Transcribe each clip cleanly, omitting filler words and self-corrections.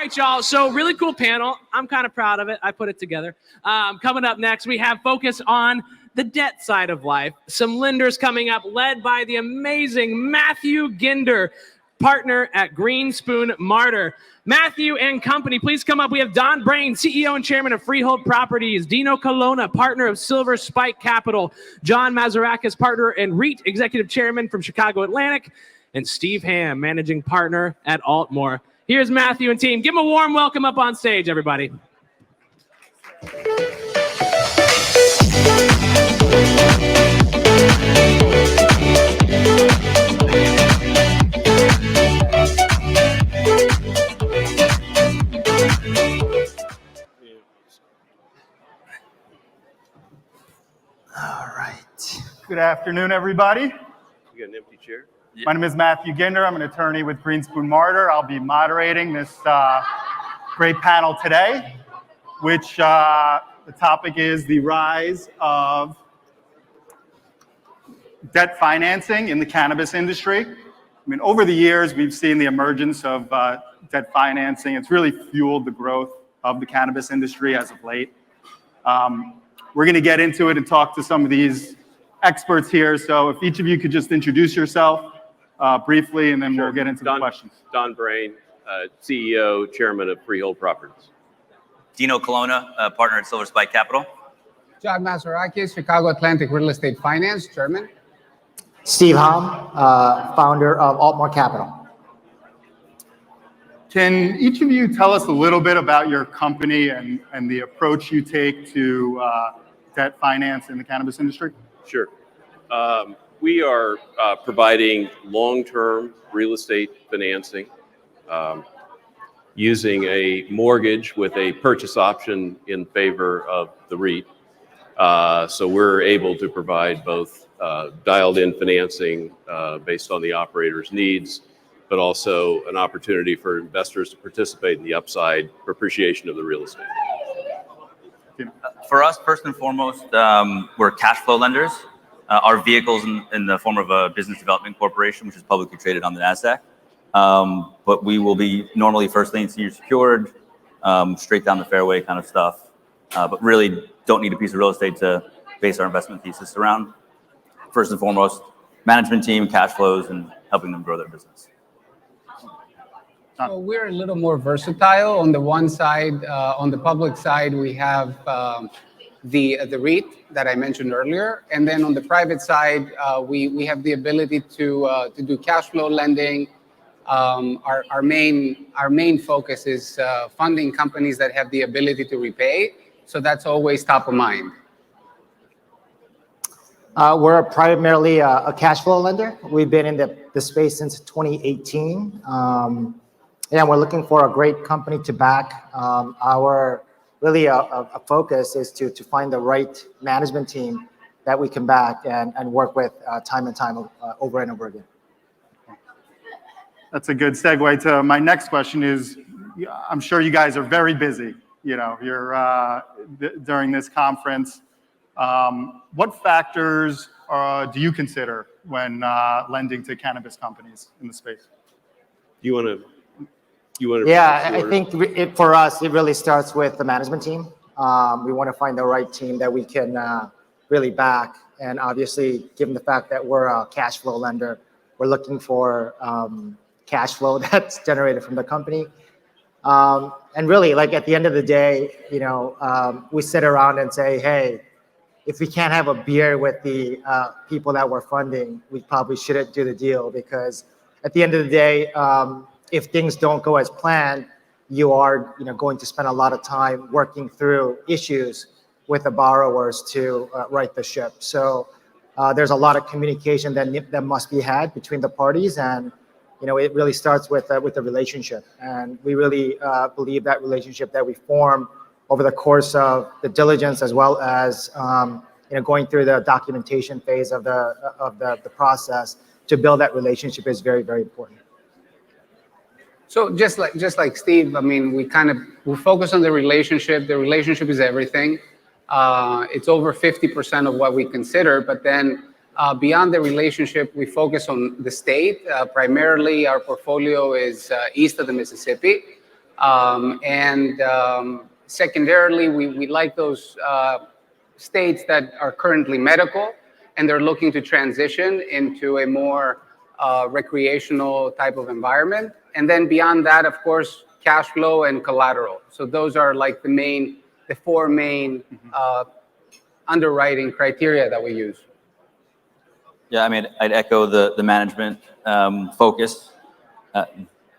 right, y'all. So really cool panel. I'm kind of proud of it. I put it together. Coming up next, we have focus on the debt side of life. Some lenders coming up, led by the amazing Matthew Ginder, partner at Greenspoon Marder. Matthew and company, please come up. We have Don Brain, CEO and chairman of Freehold Properties. Dino Colonna, partner of Silver Spike Capital. John Mazarakis, partner and REIT executive chairman from Chicago Atlantic. And Steve Ham, managing partner at Altmore. Here's Matthew and team. Give them a warm welcome up on stage, everybody. All right. Good afternoon, everybody. You got an empty chair? My name is Matthew Ginder. I'm an attorney with Greenspoon Marder. I'll be moderating this great panel today, which the topic is the rise of debt financing in the cannabis industry. I mean, over the years, we've seen the emergence of debt financing. It's really fueled the growth of the cannabis industry as of late. We're going to get into it and talk to some of these experts here. So if each of you could just introduce yourself briefly, and then we'll get into the questions. Don Brain, CEO, chairman of Freehold Properties. Dino Colonna, partner at Silver Spike Capital. John Mazarakis, Chicago Atlantic Real Estate Finance, chairman. Steve Ham, founder of Altmore Capital. Can each of you tell us a little bit about your company and the approach you take to debt finance in the cannabis industry? Sure. We are providing long-term real estate financing using a mortgage with a purchase option in favor of the REIT. So we're able to provide both dialed-in financing based on the operator's needs, but also an opportunity for investors to participate in the upside for appreciation of the real estate. For us, first and foremost, we're cash flow lenders. Our vehicle's in the form of a business development corporation, which is publicly traded on the NASDAQ. But we will be normally first lien senior secured, straight down the fairway kind of stuff. But really don't need a piece of real estate to base our investment thesis around. First and foremost, management team, cash flows, and helping them grow their business. So we're a little more versatile. On the one side, on the public side, we have the REIT that I mentioned earlier, and then on the private side, we have the ability to do cash flow lending. Our main focus is funding companies that have the ability to repay. So that's always top of mind. We're primarily a cash flow lender. We've been in the space since 2018. And we're looking for a great company to back. Our really a focus is to find the right management team that we can back and work with time and time over and over again. That's a good segue to my next question is, I'm sure you guys are very busy, you're during this conference. What factors do you consider when lending to cannabis companies in the space? You want to? Yeah, I think for us, it really starts with the management team. We want to find the right team that we can really back. And obviously, given the fact that we're a cash flow lender, we're looking for cash flow that's generated from the company. And really, like at the end of the day, we sit around and say, hey, if we can't have a beer with the people that we're funding, we probably shouldn't do the deal, because at the end of the day, if things don't go as planned, you are going to spend a lot of time working through issues with the borrowers to right the ship. So there's a lot of communication that must be had between the parties, and it really starts with the relationship. And we really believe that relationship that we form over the course of the diligence, as well as going through the documentation phase of the process to build that relationship is very, very important. So just like Steve, I mean, we focus on the relationship. The relationship is everything. It's over 50% of what we consider, but then beyond the relationship, we focus on the state. Primarily, our portfolio is east of the Mississippi. Secondarily, we like those states that are currently medical and they're looking to transition into a more recreational type of environment. And then beyond that, of course, cash flow and collateral. So those are like the four main underwriting criteria that we use. Yeah, I mean, I'd echo the management focus.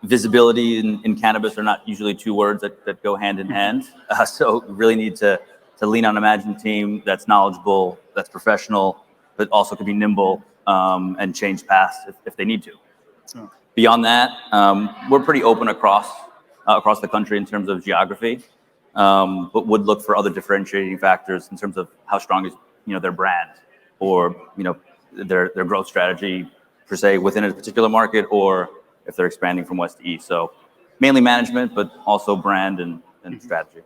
Visibility in cannabis are not usually two words that go hand in hand. So we really need to lean on a management team that's knowledgeable, that's professional, but also can be nimble and change paths if they need to. Oh. Beyond that, we're pretty open across the country in terms of geography, but would look for other differentiating factors in terms of how strong is their brand or their growth strategy per se within a particular market, or if they're expanding from west to east. So mainly management, but also brand and strategy.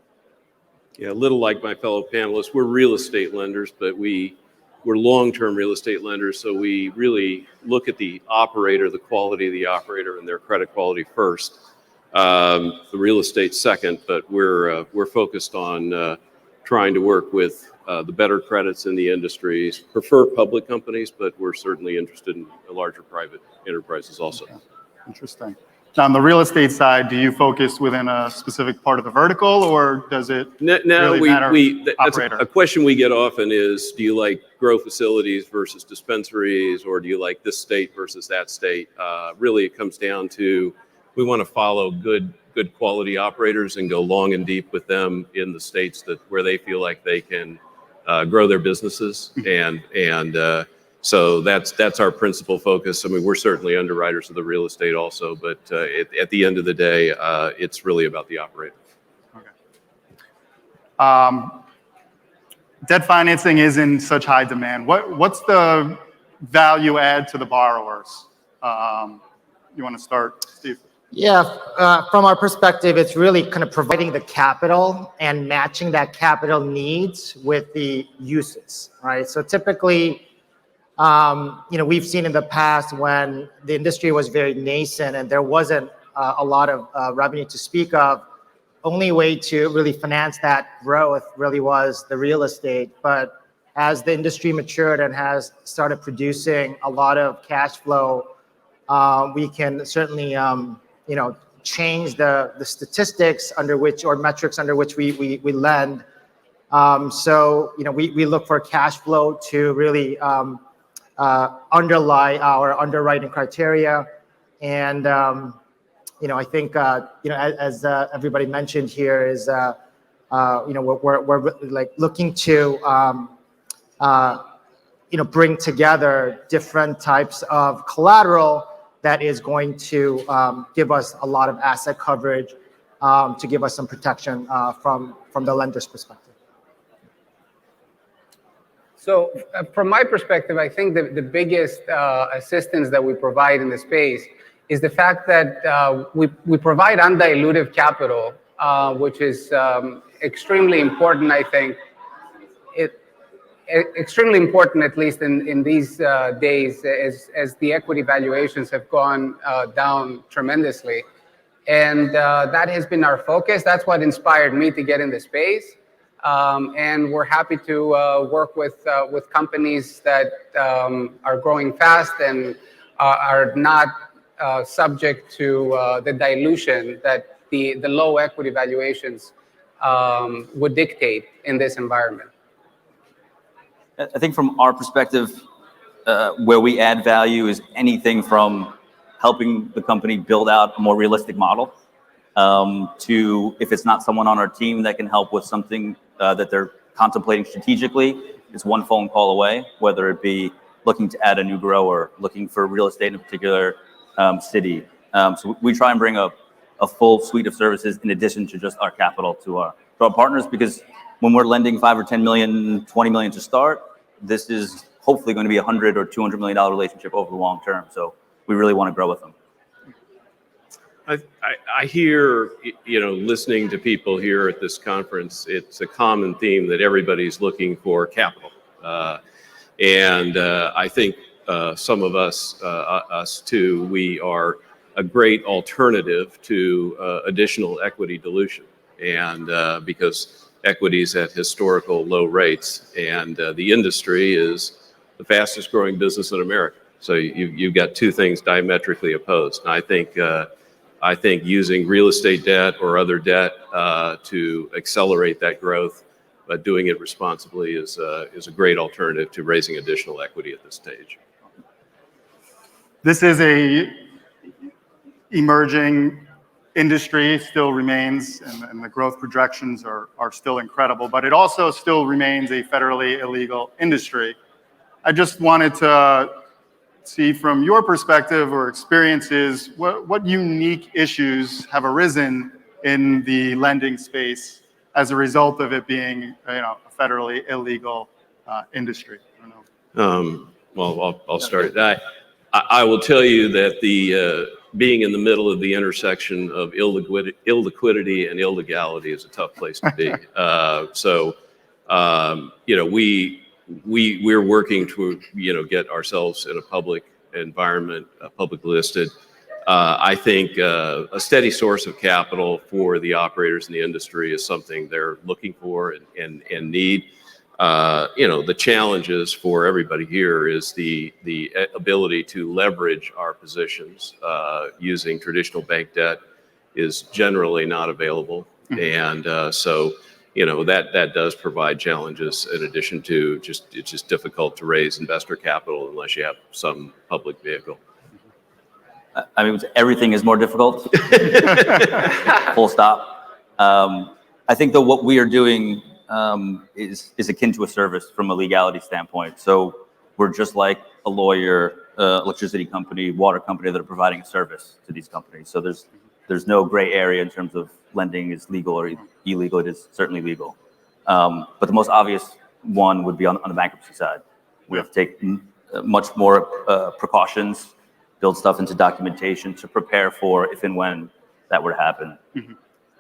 Yeah, a little like my fellow panelists, we're real estate lenders, but we're long-term real estate lenders. So we really look at the operator, the quality of the operator and their credit quality first. The real estate second, but we're focused on trying to work with the better credits in the industries, prefer public companies, but we're certainly interested in larger private enterprises also. Okay. Interesting. Now, on the real estate side, do you focus within a specific part of the vertical, or does it really matter? That's a question we get often is, do you like grow facilities versus dispensaries, or do you like this state versus that state? Really, it comes down to we want to follow good quality operators and go long and deep with them in the states where they feel like they can grow their businesses, and so that's our principal focus. I mean, we're certainly underwriters of the real estate also, but at the end of the day, it's really about the operator. Okay. Debt financing is in such high demand. What's the value add to the borrowers? You want to start, Steve? Yeah, from our perspective, it's really kind of providing the capital and matching that capital needs with the uses, right? So typically, we've seen in the past when the industry was very nascent and there wasn't a lot of revenue to speak of, only way to really finance that growth really was the real estate. But as the industry matured and has started producing a lot of cash flow, we can certainly, change the statistics under which, or metrics under which we lend. So, we look for cash flow to really underlie our underwriting criteria. And, I think, as everybody mentioned here is, we're like looking to, bring together different types of collateral that is going to give us a lot of asset coverage, to give us some protection from the lender's perspective. So from my perspective, I think the biggest assistance that we provide in the space is the fact that we provide undilutive capital, which is extremely important, I think. Extremely important, at least in these days, as the equity valuations have gone down tremendously. And that has been our focus. That's what inspired me to get in the space. And we're happy to work with companies that are growing fast and are not subject to the dilution that the low equity valuations would dictate in this environment. I think from our perspective, where we add value is anything from helping the company build out a more realistic model, to if it's not someone on our team that can help with something that they're contemplating strategically, it's one phone call away, whether it be looking to add a new grower, looking for real estate in a particular city. So we try and bring a full suite of services in addition to just our capital to our partners, because when we're lending $5 or $10 million, $20 million to start, this is hopefully going to be a $100 or $200 million relationship over the long term. So we really want to grow with them. I hear, listening to people here at this conference, it's a common theme that everybody's looking for capital. And I think some of us too, we are a great alternative to additional equity dilution, and because equity's at historical low rates, and the industry is the fastest growing business in America. So you've got two things diametrically opposed. And I think using real estate debt or other debt to accelerate that growth, but doing it responsibly is a great alternative to raising additional equity at this stage. This is a emerging industry, still remains, and the growth projections are still incredible, but it also still remains a federally illegal industry. I just wanted to see from your perspective or experiences, what unique issues have arisen in the lending space as a result of it being, a federally illegal industry? I don't know. Well, I'll start. I will tell you that being in the middle of the intersection of illiquidity and illegality is a tough place to be. We're working to get ourselves in a public environment, public listed. I think a steady source of capital for the operators in the industry is something they're looking for and need. The challenges for everybody here is the ability to leverage our positions using traditional bank debt is generally not available, and that does provide challenges. In addition to it's just difficult to raise investor capital unless you have some public vehicle. I mean, everything is more difficult. Full stop. I think that what we are doing is akin to a service from a legality standpoint. So we're just like a lawyer, electricity company, water company that are providing a service to these companies. So there's no gray area in terms of lending is legal or illegal. It is certainly legal. But the most obvious one would be on the bankruptcy side. We have to take much more precautions, build stuff into documentation to prepare for if and when that were to happen.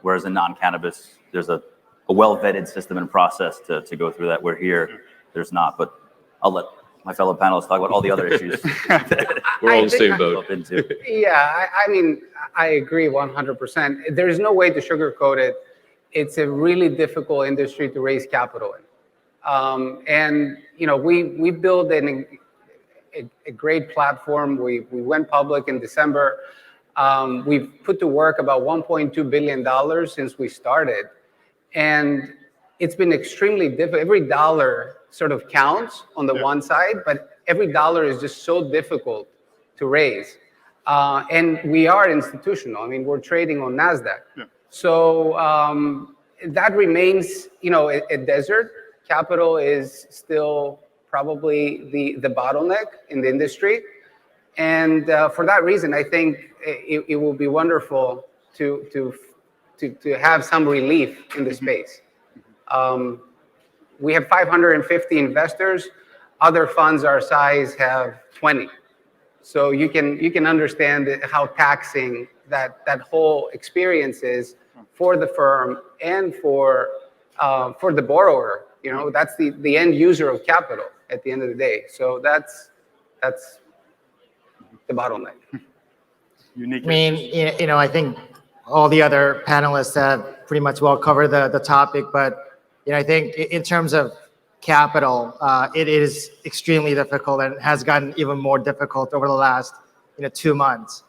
Whereas in non-cannabis, there's a well-vetted system and process to go through that. Where here, there's not. But I'll let my fellow panelists talk about all the other issues. We're all in the same boat. Yeah, I mean, I agree 100%. There's no way to sugarcoat it. It's a really difficult industry to raise capital in. And, we built a great platform. We went public in December. We've put to work about $1.2 billion since we started. And it's been extremely difficult. Every dollar sort of counts on the one side, but every dollar is just so difficult to raise. And we are institutional. I mean, we're trading on NASDAQ. So that remains, a desert. Capital is still probably the bottleneck in the industry. And for that reason, I think it will be wonderful to have some relief in the space. We have 550 investors. Other funds our size have 20. So you can understand how taxing that whole experience is for the firm and for the borrower. That's the end user of capital at the end of the day. So that's the bottleneck. Unique. I mean, I think all the other panelists have pretty much well covered the topic, but I think in terms of capital, it is extremely difficult and has gotten even more difficult over the last 2 months.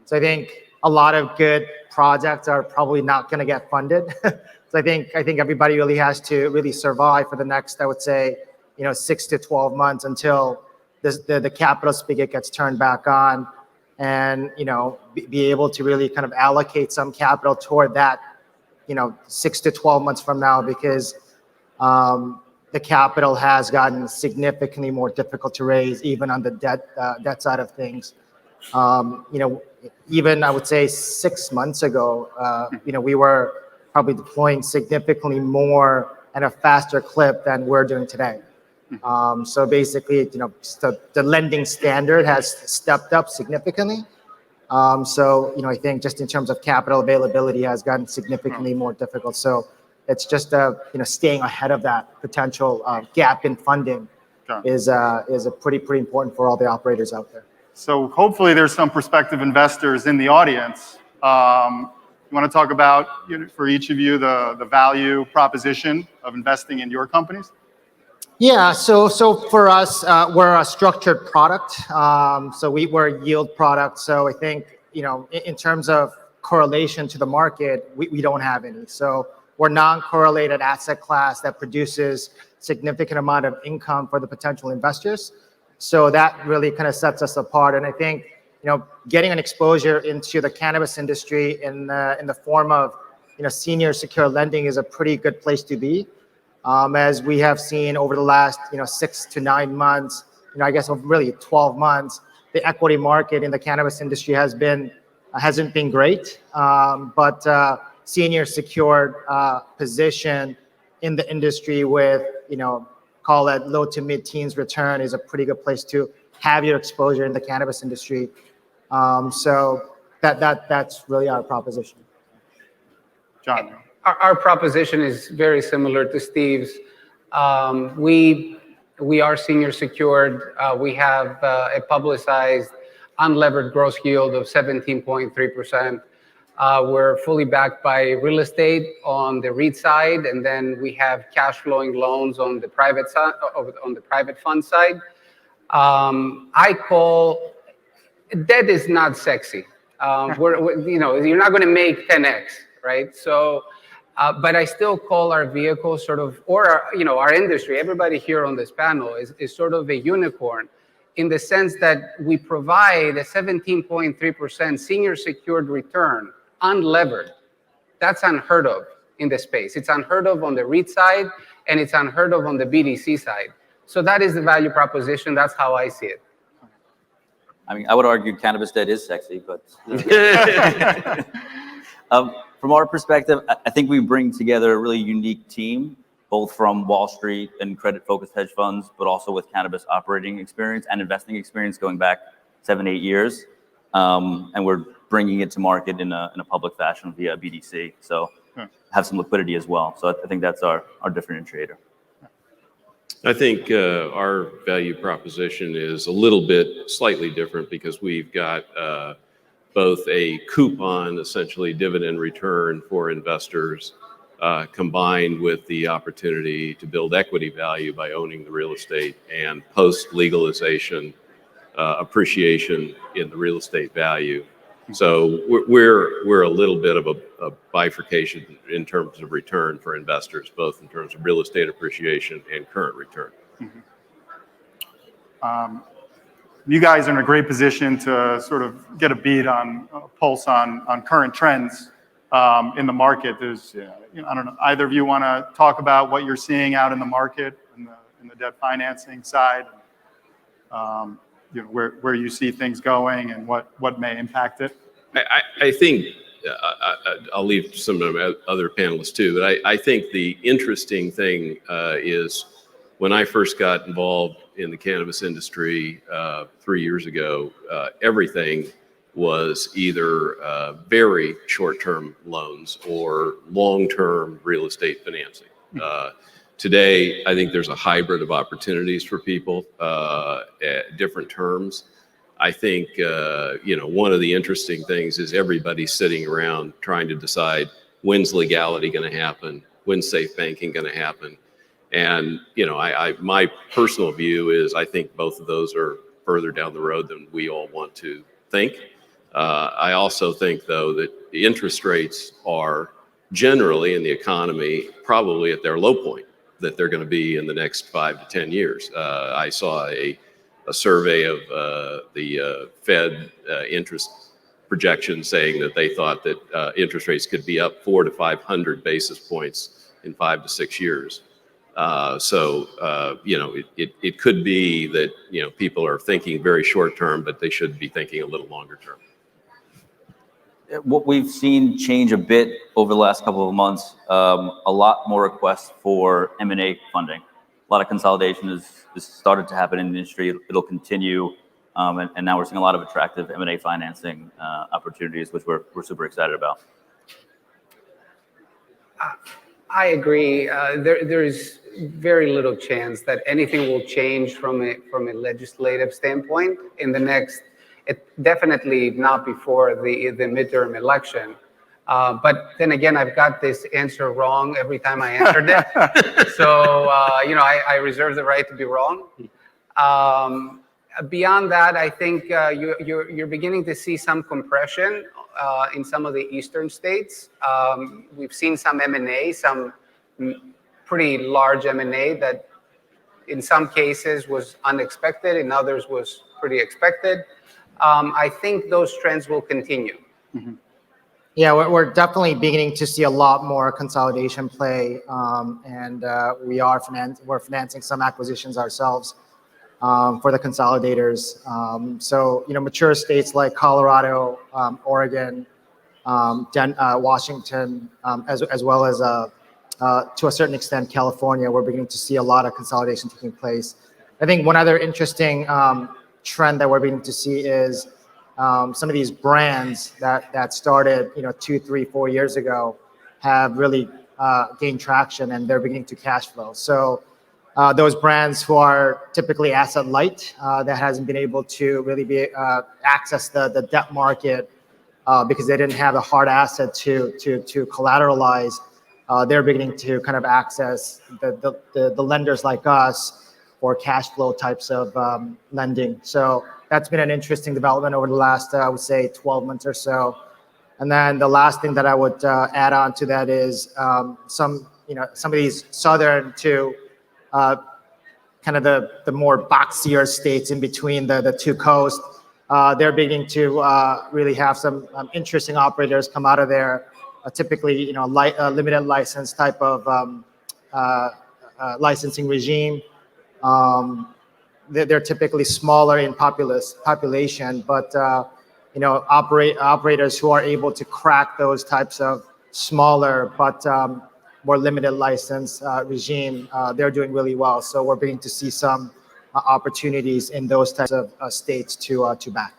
So I think a lot of good projects are probably not going to get funded. So I think everybody really has to really survive for the next, I would say, 6 to 12 months until the capital spigot gets turned back on, and be able to really kind of allocate some capital toward that 6 to 12 months from now, because the capital has gotten significantly more difficult to raise, even on the debt side of things. Even I would say 6 months ago, we were probably deploying significantly more at a faster clip than we're doing today. So basically, the lending standard has stepped up significantly. So I think just in terms of capital availability has gotten significantly more difficult. So it's just staying ahead of that potential gap in funding is a pretty important for all the operators out there. So hopefully there's some prospective investors in the audience. You want to talk about, for each of you, the value proposition of investing in your companies? Yeah, so for us, we're a structured product. So we're a yield product. So I think, in terms of correlation to the market, we don't have any. So we're non-correlated asset class that produces significant amount of income for the potential investors. So that really kind of sets us apart. And I think, getting an exposure into the cannabis industry in the form of, senior secured lending is a pretty good place to be. As we have seen over the last, 6 to 9 months, I guess really 12 months, the equity market in the cannabis industry hasn't been great. But senior secured position in the industry with, call it low to mid teens return is a pretty good place to have your exposure in the cannabis industry. So that's really our proposition. John. Our proposition is very similar to Steve's. We are senior secured. We have a publicized unlevered gross yield of 17.3%. We're fully backed by real estate on the REIT side, and then we have cash flowing loans on the private side, on the private fund side. I call debt is not sexy. You're not going to make 10x, right? So. But I still call our vehicle sort of, or our industry, everybody here on this panel is sort of a unicorn in the sense that we provide a 17.3% senior secured return, unlevered. That's unheard of in the space. It's unheard of on the REIT side, and it's unheard of on the BDC side. So that is the value proposition. That's how I see it. I mean, I would argue cannabis debt is sexy, but from our perspective, I think we bring together a really unique team, both from Wall Street and credit-focused hedge funds, but also with cannabis operating experience and investing experience going back 7-8 years. And we're bringing it to market in a public fashion via BDC. So have some liquidity as well. So I think that's our differentiator. I think our value proposition is a little bit slightly different because we've got both a coupon, essentially dividend return for investors, combined with the opportunity to build equity value by owning the real estate and post-legalization appreciation in the real estate value. So we're a little bit of a bifurcation in terms of return for investors, both in terms of real estate appreciation and current return. You guys are in a great position to sort of get a beat on pulse on current trends in the market. There's, I don't know, either of you want to talk about what you're seeing out in the market in the debt financing side, where you see things going and what may impact it? I think I'll leave some of the other panelists too, but I think the interesting thing is when I first got involved in the cannabis industry 3 years ago, everything was either very short-term loans or long-term real estate financing. Today, I think there's a hybrid of opportunities for people at different terms. I think, one of the interesting things is everybody's sitting around trying to decide when's legality going to happen, when's safe banking going to happen. And, my personal view is I think both of those are further down the road than we all want to think. I also think, though, that the interest rates are generally in the economy probably at their low point that they're going to be in the next 5 to 10 years. I saw a survey of the Fed interest projection saying that they thought that interest rates could be up 400 to 500 basis points in 5 to 6 years. It could be that, people are thinking very short term, but they should be thinking a little longer term. What we've seen change a bit over the last couple of months, a lot more requests for M&A funding. A lot of consolidation has started to happen in the industry. It'll continue. And now we're seeing a lot of attractive M&A financing opportunities, which we're super excited about. I agree. There is very little chance that anything will change from a legislative standpoint in the next It definitely not before the midterm election. But then again, I've got this answer wrong every time I answered it. So, I reserve the right to be wrong. Beyond that, I think you're beginning to see some compression in some of the eastern states. We've seen some M&A, some pretty large M&A that in some cases was unexpected, in others was pretty expected. I think those trends will continue. Mm-hmm. Yeah, we're definitely beginning to see a lot more consolidation play, and we're financing some acquisitions ourselves for the consolidators. So mature states like Colorado, Oregon, Washington, as well as to a certain extent California, we're beginning to see a lot of consolidation taking place. I think one other interesting trend that we're beginning to see is some of these brands that started 2, 3, 4 years ago have really gained traction, and they're beginning to cash flow. So those brands who are typically asset light, that hasn't been able to really access the debt market because they didn't have a hard asset to collateralize, they're beginning to kind of access the lenders like us for cash flow types of lending. So that's been an interesting development over the last, I would say, 12 months or so. And then the last thing that I would add on to that is some of these southern to kind of the more boxier states in between the two coasts, they're beginning to really have some interesting operators come out of there. Typically, limited license type of licensing regime. They're typically smaller in population, but operators who are able to crack those types of smaller but more limited license regime, they're doing really well. So we're beginning to see some opportunities in those types of states to back.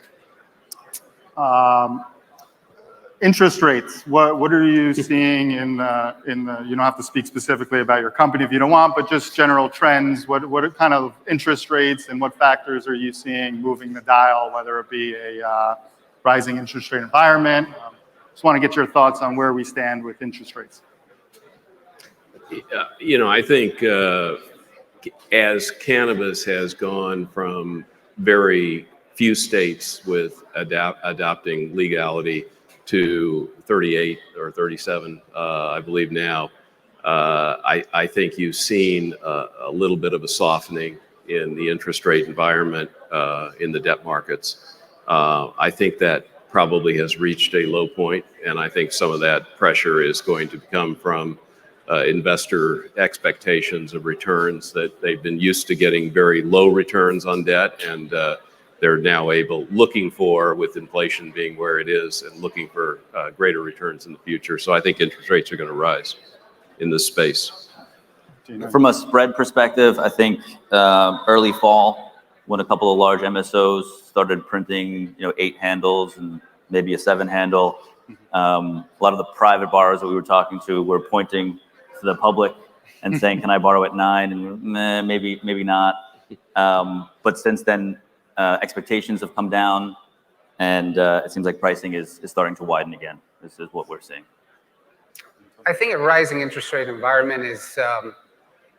Interest rates. What are you seeing in the? You don't have to speak specifically about your company if you don't want, but just general trends. What kind of interest rates and what factors are you seeing moving the dial? Whether it be a rising interest rate environment. Just want to get your thoughts on where we stand with interest rates. I think as cannabis has gone from very few states with adopting legality to 38 or 37, I believe now, I think you've seen a little bit of a softening in the interest rate environment in the debt markets. I think that probably has reached a low point, and I think some of that pressure is going to come from investor expectations of returns that they've been used to getting very low returns on debt, and they're now looking for, with inflation being where it is, and looking for greater returns in the future. So I think interest rates are going to rise in this space. From a spread perspective, I think early fall, when a couple of large MSOs started printing 8 handles and maybe a 7 handle, a lot of the private borrowers that we were talking to were pointing to the public and saying, "Can I borrow at 9?" And maybe not. But since then, expectations have come down, and it seems like pricing is starting to widen again. This is what we're seeing. I think a rising interest rate environment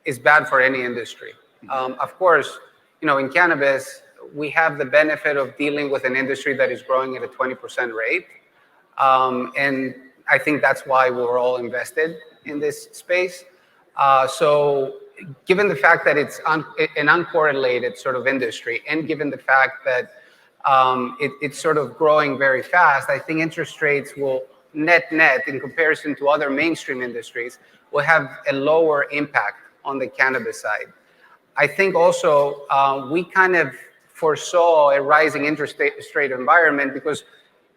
is bad for any industry. Of course, in cannabis, we have the benefit of dealing with an industry that is growing at a 20% rate. And I think that's why we're all invested in this space. So given the fact that it's an uncorrelated sort of industry, and given the fact that it's sort of growing very fast, I think interest rates will net in comparison to other mainstream industries will have a lower impact on the cannabis side. I think also we kind of foresaw a rising interest rate environment because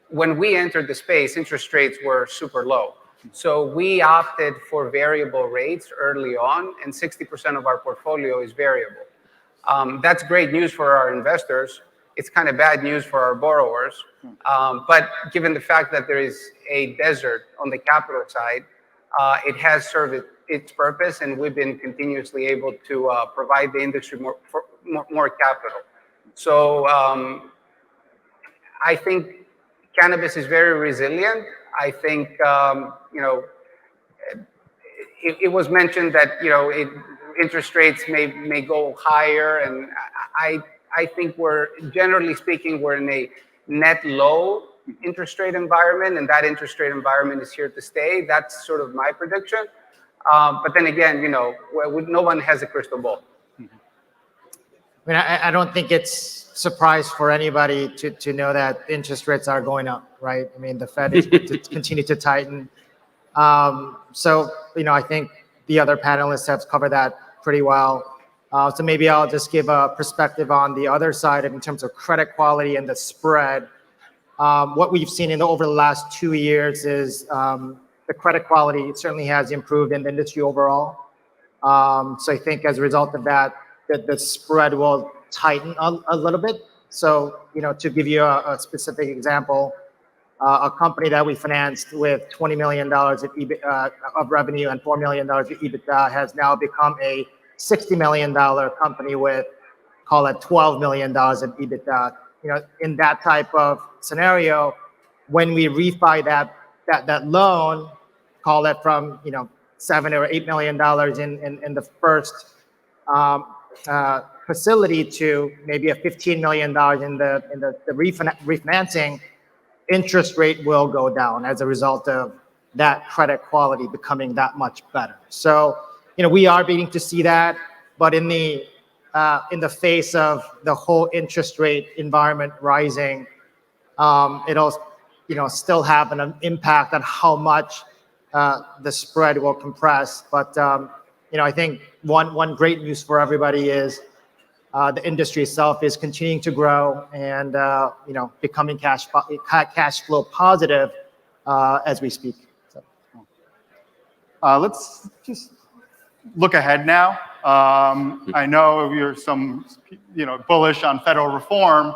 when we entered the space, interest rates were super low. So we opted for variable rates early on, and 60% of our portfolio is variable. That's great news for our investors. It's kind of bad news for our borrowers. But given the fact that there is a desert on the capital side, it has served its purpose, and we've been continuously able to provide the industry more capital. So I think cannabis is very resilient. I think, it was mentioned that, interest rates may go higher. And I think generally speaking, we're in a net low interest rate environment, and that interest rate environment is here to stay. That's sort of my prediction. But then again, no one has a crystal ball. I mean, I don't think it's surprise for anybody to know that interest rates are going up, right? I mean, the Fed is to continue to tighten. So, I think the other panelists have covered that pretty well. So maybe I'll just give a perspective on the other side in terms of credit quality and the spread. What we've seen over the last 2 years is the credit quality certainly has improved in the industry overall. So I think as a result of that, the spread will tighten a little bit. So, to give you a specific example, a company that we financed with $20 million of revenue and $4 million of EBITDA has now become a $60 million company with, call it $12 million of EBITDA. In that type of scenario, when we refi that loan, call it from, $7 or $8 million in the first facility to maybe a $15 million in the refinancing, interest rate will go down as a result of that credit quality becoming that much better. So, we are beginning to see that, but in the face of the whole interest rate environment rising, it'll, still have an impact on how much the spread will compress. But, I think one great news for everybody is the industry itself is continuing to grow and, becoming cash flow positive as we speak. So. Let's just look ahead now. I know you're bullish on federal reform,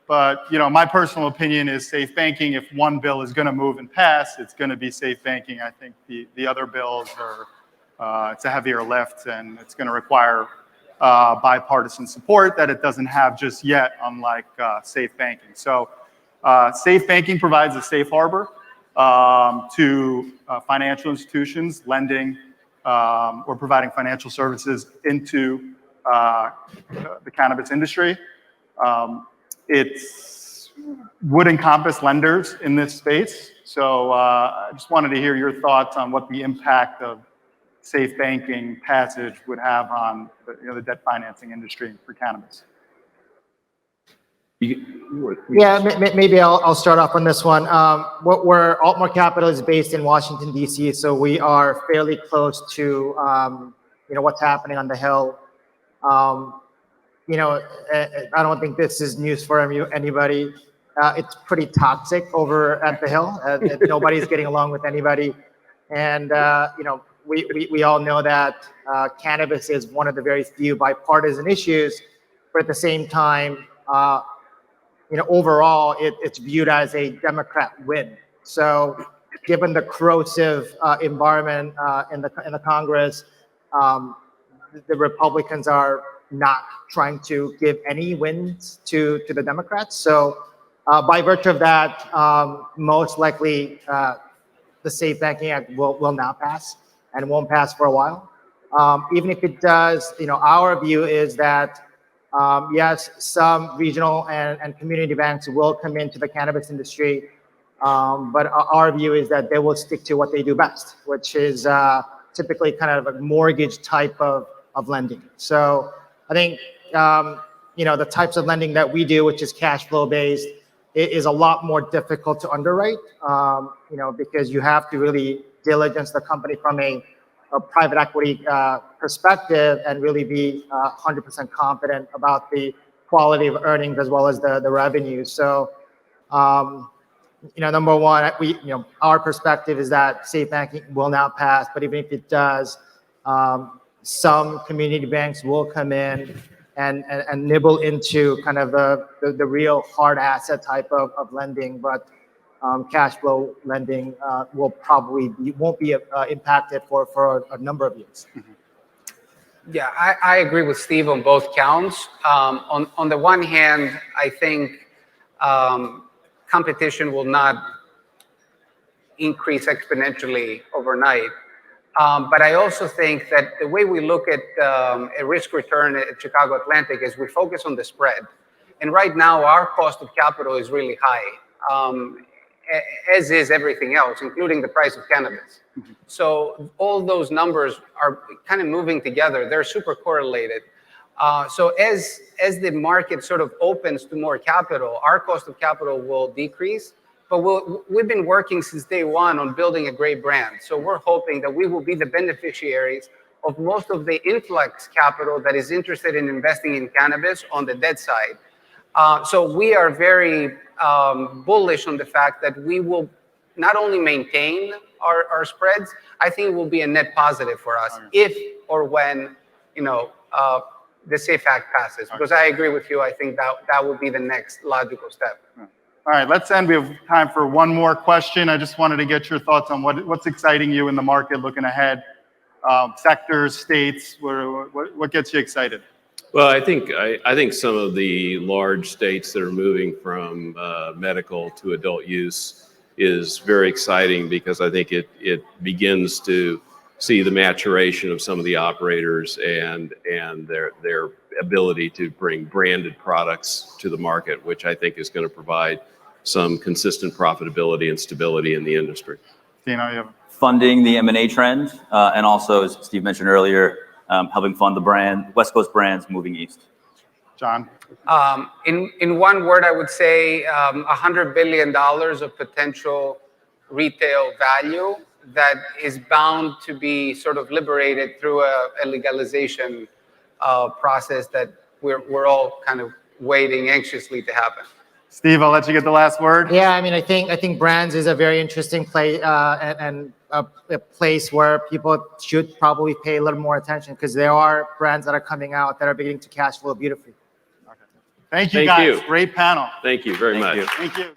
but, my personal opinion is safe banking. If one bill is going to move and pass, it's going to be safe banking. I think the other bills it's a heavier lift, and it's going to require bipartisan support that it doesn't have just yet, unlike safe banking. So safe banking provides a safe harbor to financial institutions lending or providing financial services into the cannabis industry. It would encompass lenders in this space. So I just wanted to hear your thoughts on what the impact of safe banking passage would have on the debt financing industry for cannabis. Yeah, maybe I'll start off on this one. Where Altmore Capital is based in Washington, D.C., so we are fairly close to, what's happening on the Hill. I don't think this is news for anybody. It's pretty toxic over at the Hill. Nobody's getting along with anybody. And, we all know that cannabis is one of the very few bipartisan issues, but at the same time, overall, it's viewed as a Democrat win. So, given the corrosive environment in the Congress, the Republicans are not trying to give any wins to the Democrats. So, by virtue of that, most likely the Safe Banking Act will not pass and won't pass for a while. Even if it does, our view is that yes, some regional and community banks will come into the cannabis industry, but our view is that they will stick to what they do best, which is typically kind of a mortgage type of lending. So I think, the types of lending that we do, which is cash flow based, is a lot more difficult to underwrite, because you have to really diligence the company from a private equity perspective and really be 100% confident about the quality of earnings as well as the revenue. So, number one, our perspective is that safe banking will not pass, but even if it does, some community banks will come in and nibble into kind of the real hard asset type of lending, but cash flow lending won't be impacted for a number of years. Yeah, I agree with Steve on both counts. On the one hand, I think competition will not increase exponentially overnight. But I also think that the way we look at a risk return at Chicago Atlantic is we focus on the spread. And right now, our cost of capital is really high, as is everything else, including the price of cannabis. So all those numbers are kind of moving together. They're super correlated. So as the market sort of opens to more capital, our cost of capital will decrease. But we've been working since day one on building a great brand. So we're hoping that we will be the beneficiaries of most of the influx capital that is interested in investing in cannabis on the debt side. So we are very bullish on the fact that we will not only maintain our spreads, I think it will be a net positive for us if or when, the SAFE Act passes. Because I agree with you, I think that would be the next logical step. All right, let's end. We have time for one more question. I just wanted to get your thoughts on what's exciting you in the market looking ahead. Sectors, states, what gets you excited? Well, I think some of the large states that are moving from medical to adult use is very exciting because I think it begins to see the maturation of some of the operators and their ability to bring branded products to the market, which I think is going to provide some consistent profitability and stability in the industry. Dino, you have funding the M&A trend, and also, as Steve mentioned earlier, helping fund the West Coast brands moving east. John? In one word, I would say $100 billion of potential retail value that is bound to be sort of liberated through a legalization process that we're all kind of waiting anxiously to happen. Steve, I'll let you get the last word. Yeah, I mean, I think brands is a very interesting place and a place where people should probably pay a little more attention because there are brands that are coming out that are beginning to cash flow beautifully. Okay. Thank you, Thank guys. you. Great panel. Thank you very much. Thank you.